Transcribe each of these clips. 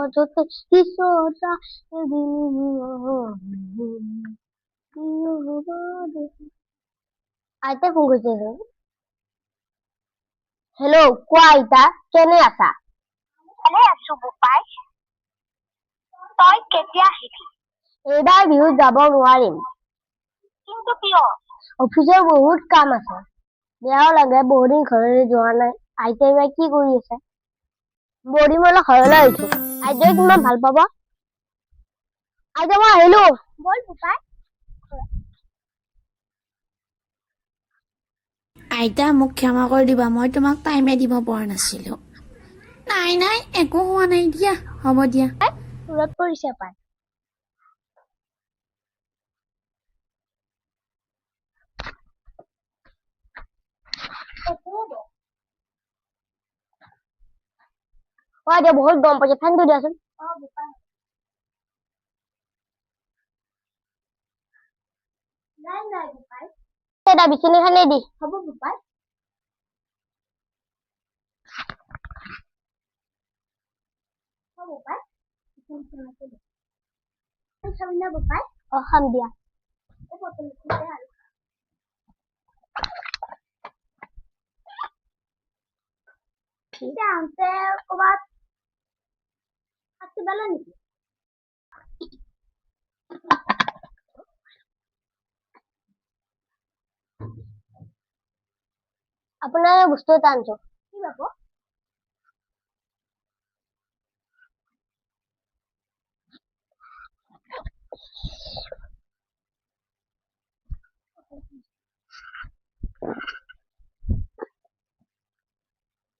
যতে কিশোৰা আইতা ফোন কৰিছে হেল্ল' কোৱা আইতা কেনে আছা ভালে আছো বোপাই তই কেতিয়া আহিবি এইবাৰ বিহুত যাব নোৱাৰিম কিন্তু কিয় অফিচৰ বহুত কাম আছে বেয়াও লাগে বহুত দিন ঘৰলৈ যোৱা নাই আইতা এইবাৰ কি কৰি আছে বডি মই ঘৰলৈ আহিছো আইতাই কিমান ভাল পাব আইতা মই আহিলো বল বোপাই আইতা মোক ক্ষমা কৰি দিবা মই তোমাক টাইমে দিব পৰা নাছিলো নাই একো হোৱা নাই দিয়া হ'ব দিয়া দূৰত পৰিছে পাই বহুত গৰম পৰিছে ফেনটো দিয়াচোন নাই বোপাই এটা বিচনীখনে দি হ'ব বোপাই বোপাই খাবি না বোপাই খাম দিয়া আহোঁতে ক'ৰবাত শাস্তি পালে নেকি আপোনাৰ বস্তু এটা আনিছো কি বাবু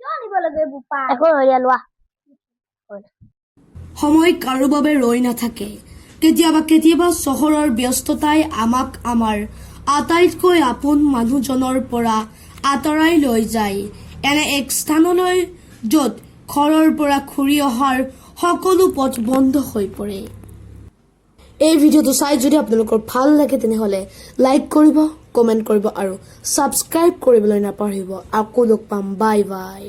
কিয় আনিব লাগে বোপাই একো নহয় লোৱা সময় কাৰো বাবে ৰৈ নাথাকে কেতিয়াবা চহৰৰ ব্যস্ততাই আমাক আমাৰ আটাইতকৈ আপোন মানুহজনৰ পৰা আঁতৰাই লৈ যায় এনে এক স্থানলৈ য'ত ঘৰৰ পৰা ঘূৰি অহাৰ সকলো পথ বন্ধ হৈ পৰে এই ভিডিঅ'টো চাই যদি আপোনালোকৰ ভাল লাগে তেনেহ'লে লাইক কৰিব কমেণ্ট কৰিব আৰু ছাবস্ক্ৰাইব কৰিবলৈ নাপাহৰিব আকৌ লগ পাম বাই বাই